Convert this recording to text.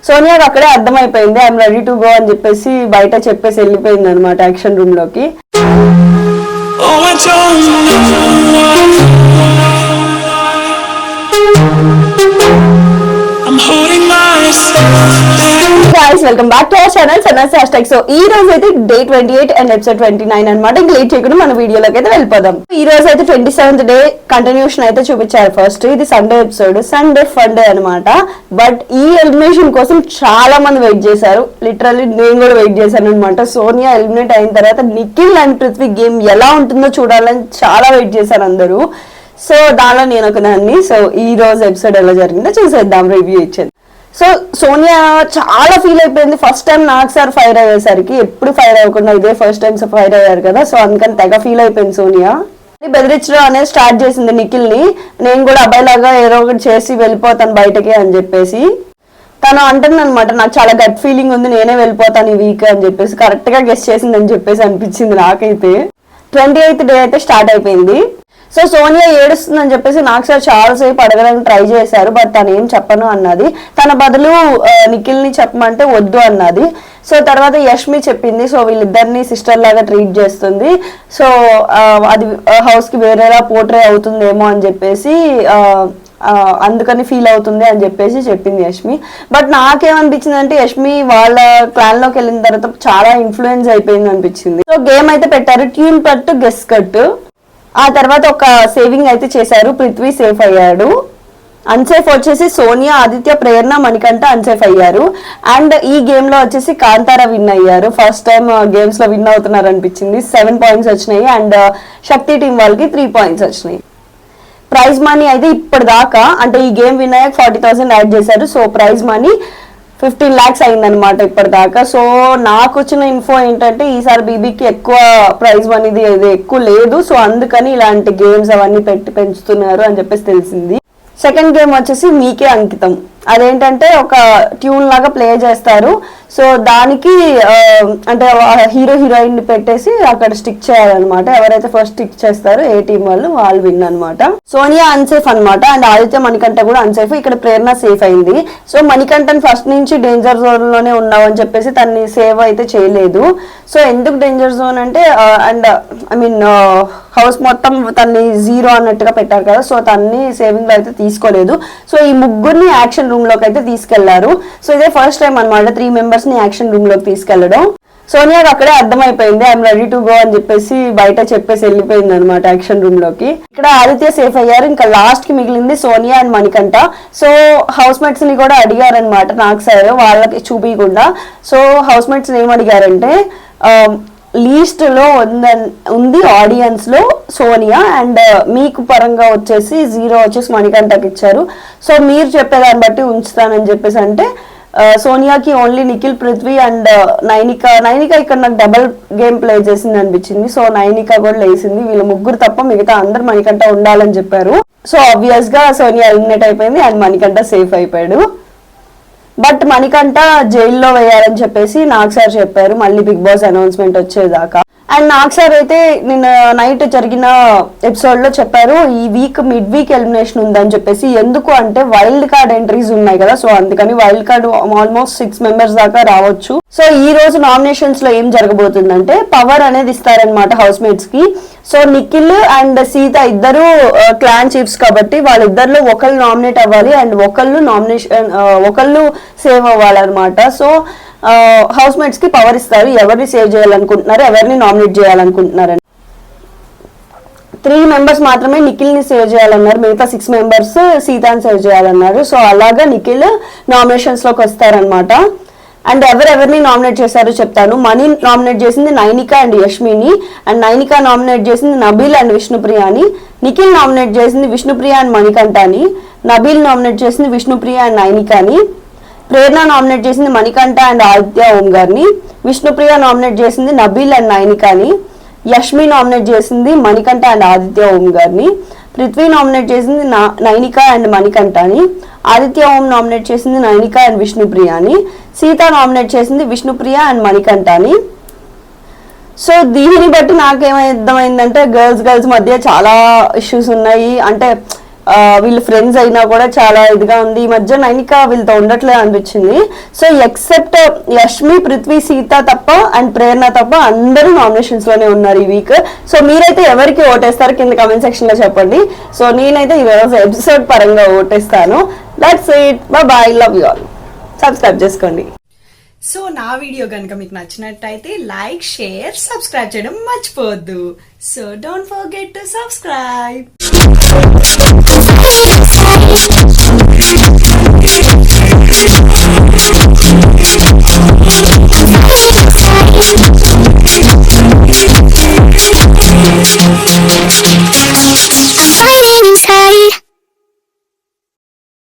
సోనియాకి అక్కడే అర్థమైపోయింది I'm ready to go అని చెప్పేసి బయట చెప్పేసి వెళ్ళిపోయింది అనమాట యాక్షన్ రూమ్ లోకి. Guys, welcome back to our channel Sannas Hashtag. So ఈ రోజు అయితే డే 28 అండ్ ఎపిసోడ్ 29 అనమాట. ఇంకా లేట్ చేయకుండా మన వీడియోలోకి అయితే వెళ్ళిపోదాం. ఈ రోజు అయితే 27th డే కంటిన్యూషన్ అయితే చూపించారు. ఫస్ట్ ఇది Sunday episode, Sunday fun day అనమాట. బట్ ఈ ఎలిమినేషన్ కోసం చాలా మంది వెయిట్ చేశారు. లిటరల్లీ నేను కూడా వెయిట్ చేశాను అనమాట. సోనియా ఎలిమినేట్ అయిన తర్వాత నిఖిల్ అండ్ పృథ్వీ గేమ్ ఎలా ఉంటుందో చూడాలని చాలా వెయిట్ చేశారు అందరూ. సో దానిలో నేను ఒక దాన్ని. సో ఈ రోజు ఎపిసోడ్ ఎలా జరిగిందో చూసేద్దాం, రివ్యూ ఇచ్చేది. సో సోనియా చాలా ఫీల్ అయిపోయింది ఫస్ట్ టైం నాకు సార్ ఫైర్ అయ్యేసరికి. ఎప్పుడు ఫైర్ అవ్వకుండా ఇదే ఫస్ట్ టైం ఫైర్ అయ్యారు కదా, సో అందుకని తెగ ఫీల్ అయిపోయింది సోనియా. బెదిరించడం అనేది స్టార్ట్ చేసింది నిఖిల్ ని. నేను కూడా అబ్బాయిలాగా ఏదో ఒకటి చేసి వెళ్ళిపోతాను బయటకి అని చెప్పేసి తను అంటుంది అనమాట. నాకు చాలా గట్ ఫీలింగ్ ఉంది, నేనే వెళ్ళిపోతాను ఈ వీక్ అని చెప్పేసి. కరెక్ట్ గా గెస్ట్ చేసింది అని చెప్పేసి అనిపించింది నాకైతే. 28th డే అయితే స్టార్ట్ అయిపోయింది. సో సోనియా ఏడుస్తుందని చెప్పేసి నాకు సార్ చాలాసేపు అడగడానికి ట్రై చేశారు, బట్ తను ఏం చెప్పను అన్నది. తన బదులు నిఖిల్ ని చెప్పమంటే వద్దు అన్నది. సో తర్వాత యష్మి చెప్పింది, సో వీళ్ళిద్దరిని సిస్టర్ లాగా ట్రీట్ చేస్తుంది, సో అది హౌస్ కి వేరేలా పోర్ట్రే అవుతుందేమో అని చెప్పేసి అందుకని ఫీల్ అవుతుంది అని చెప్పేసి చెప్పింది యష్మి. బట్ నాకేమనిపించింది అంటే యష్మి వాళ్ళ క్లాన్ లోకి వెళ్ళిన తర్వాత చాలా ఇన్ఫ్లుయెన్స్ అయిపోయింది అనిపించింది. సో గేమ్ అయితే పెట్టారు, ట్యూన్ కట్ గెస్ కట్. ఆ తర్వాత ఒక సేవింగ్ అయితే చేశారు, పృథ్వీ సేఫ్ అయ్యాడు. అన్సేఫ్ వచ్చేసి సోనియా, ఆదిత్య, ప్రేరణ, మణికంఠ అన్సేఫ్ అయ్యారు. అండ్ ఈ గేమ్ లో వచ్చేసి కాంతారా విన్ అయ్యారు. ఫస్ట్ టైం గేమ్స్ లో విన్ అవుతున్నారు అనిపించింది. 7 points వచ్చినాయి అండ్ శక్తి టీం వాళ్ళకి 3 points వచ్చినాయి. ప్రైజ్ మనీ అయితే ఇప్పటిదాకా అంటే ఈ గేమ్ విన్ అయ్యాక 40,000 యాడ్ చేశారు. సో ప్రైజ్ మనీ 15 lakhs అయిందనమాట ఇప్పటిదాకా. సో నాకు వచ్చిన ఇన్ఫో ఏంటంటే ఈసారి బీబీకి ఎక్కువ ప్రైజ్ మనీది ఎక్కువ లేదు, సో అందుకని ఇలాంటి గేమ్స్ అవన్నీ పెట్టి పెంచుతున్నారు అని చెప్పేసి తెలిసింది. సెకండ్ గేమ్ వచ్చేసి మీకే అంకితం. అదేంటంటే ఒక ట్యూన్ లాగా ప్లే చేస్తారు. సో దానికి అంటే హీరో హీరోయిన్ పెట్టేసి అక్కడ స్టిక్ చేయాలన్నమాట. ఎవరైతే ఫస్ట్ స్టిక్ చేస్తారో ఏ టీం వాళ్ళు విన్ అనమాట. సోనియా అన్సేఫ్ అనమాట అండ్ ఆదిత్య మణికంఠ కూడా అన్సేఫ్. ఇక్కడ ప్రేరణ సేఫ్ అయింది. సో మణికంఠన్ ఫస్ట్ నుంచి డేంజర్ జోన్ లోనే ఉన్నావు అని చెప్పేసి తన్ని సేవ్ అయితే చేయలేదు. సో ఎందుకు డేంజర్ జోన్ అంటే అండ్ ఐ మీన్ హౌస్ మొత్తం తన్ని 0 అన్నట్టుగా పెట్టారు కదా, సో తన్ని సేవింగ్ లో అయితే తీసుకోలేదు. సో ఈ ముగ్గురిని యాక్షన్ రూమ్ లోకి అయితే తీసుకెళ్లారు. సో ఇదే ఫస్ట్ టైం అనమాట 3 members ని యాక్షన్ రూమ్ లోకి తీసుకెళ్లడం. సోనియాకి అక్కడే అర్థమైపోయింది ఐఎమ్ రెడీ టు గో అని చెప్పేసి బయట చెప్పేసి వెళ్ళిపోయింది అనమాట యాక్షన్ రూమ్ లోకి. ఇక్కడ ఆదిత్య సేఫ్ అయ్యారు. ఇంకా లాస్ట్ కి మిగిలింది Sonia and Manikanta. So house mates ని కూడా అడిగారనమాట నాకు సార్ వాళ్ళకి చూపించకుండా. సో హౌస్ మేట్స్ ఏం అడిగారంటే లీస్ట్ లో ఉంది ఆడియన్స్ లో సోనియా అండ్ మీకు పరంగా వచ్చేసి 0 వచ్చేసి మణికంఠకి ఇచ్చారు. సో మీరు చెప్పేదాన్ని బట్టి ఉంచుతానని చెప్పేసి అంటే సోనియాకి ఓన్లీ నిఖిల్, పృథ్వీ అండ్ నైనిక ఇక్కడ నాకు డబల్ గేమ్ ప్లే చేసింది అనిపించింది. సో నైనిక కూడా లేసింది. వీళ్ళ ముగ్గురు తప్ప మిగతా అందరు మణికంఠ ఉండాలని చెప్పారు. సో ఆబ్వియస్ గా సోనియా ఎలిమినేట్ అయిపోయింది అండ్ మణికంఠ సేఫ్ అయిపోయాడు. బట్ మణికంఠ జైల్లో వేయాలని చెప్పేసి నాగ్ సార్ చెప్పారు మళ్ళీ బిగ్ బాస్ అనౌన్స్మెంట్ వచ్చేదాకా. అండ్ నాగ్ సార్ అయితే నిన్న నైట్ జరిగిన ఎపిసోడ్ లో చెప్పారు ఈ వీక్ మిడ్ వీక్ ఎలిమినేషన్ ఉందని చెప్పేసి. ఎందుకు అంటే వైల్డ్ కార్డ్ ఎంట్రీస్ ఉన్నాయి కదా, సో అందుకని వైల్డ్ కార్డ్ ఆల్మోస్ట్ 6 members దాకా రావచ్చు. సో ఈ రోజు నామినేషన్స్ లో ఏం జరగబోతుందంటే పవర్ అనేది ఇస్తారనమాట హౌస్ మేట్స్ కి. సో నిఖిల్ అండ్ సీత ఇద్దరు క్లాన్ చీఫ్స్ కాబట్టి వాళ్ళిద్దరిలో ఒకళ్ళు నామినేట్ అవ్వాలి అండ్ ఒకళ్ళు సేవ్ అవ్వాలన్నమాట. సో హౌస్ మేట్స్ కి పవర్ ఇస్తారు ఎవరిని సేవ్ చేయాలనుకుంటున్నారు, ఎవరిని నామినేట్ చేయాలనుకుంటున్నారని. 3 members మాత్రమే నిఖిల్ ని సేవ్ చేయాలన్నారు, మిగతా 6 members సీతాని సేవ్ చేయాలన్నారు. సో అలాగా నిఖిల్ నామినేషన్స్ లోకి వస్తారనమాట. అండ్ ఎవరెవరిని నామినేట్ చేశారో చెప్తాను. మనీ నామినేట్ చేసింది నైనిక అండ్ యష్మిని, అండ్ నైనిక నామినేట్ చేసింది నబీల్ అండ్ విష్ణుప్రియని. నిఖిల్ నామినేట్ చేసింది విష్ణుప్రియ అండ్ మణికంఠని. నబీల్ నామినేట్ చేసింది విష్ణుప్రియ అండ్ నైనికని. ప్రేరణ నామినేట్ చేసింది మణికంఠ అండ్ ఆదిత్య ఓం గారిని. విష్ణుప్రియ నామినేట్ చేసింది నబీల్ అండ్ నైనికని. యష్మి నామినేట్ చేసింది మణికంఠ అండ్ ఆదిత్య ఓం గారిని. పృథ్వీ నామినేట్ చేసింది నైనిక అండ్ మణికంఠని. ఆదిత్య ఓం నామినేట్ చేసింది నైనిక అండ్ విష్ణుప్రియని. సీత నామినేట్ చేసింది విష్ణుప్రియ అండ్ మణికంఠని. సో దీనిని బట్టి నాకేమర్థమైందంటే గర్ల్స్ మధ్య చాలా ఇష్యూస్ ఉన్నాయి. అంటే వీళ్ళు ఫ్రెండ్స్ అయినా కూడా చాలా ఇదిగా ఉంది. ఈ మధ్య నైనిక వీళ్ళతో ఉండట్లేదు అనిపించింది. సో ఎక్సెప్ట్ యష్మి, పృథ్వీ, సీత తప్ప అండ్ ప్రేరణ తప్ప అందరూ నామినేషన్స్ లోనే ఉన్నారు ఈ వీక్. సో మీరైతే ఎవరికి ఓటేస్తారు కింద కమెంట్ సెక్షన్ లో చెప్పండి. సో నేనైతే ఈరోజు ఎపిసోడ్ పరంగా ఓటేస్తాను. That's it, bye, love you all. Subscribe చేసుకోండి. సో నా వీడియో కనుక మీకు నచ్చినట్టయితే లైక్, షేర్, సబ్స్క్రైబ్ చేయడం మర్చిపోవద్దు. So don't forget to subscribe.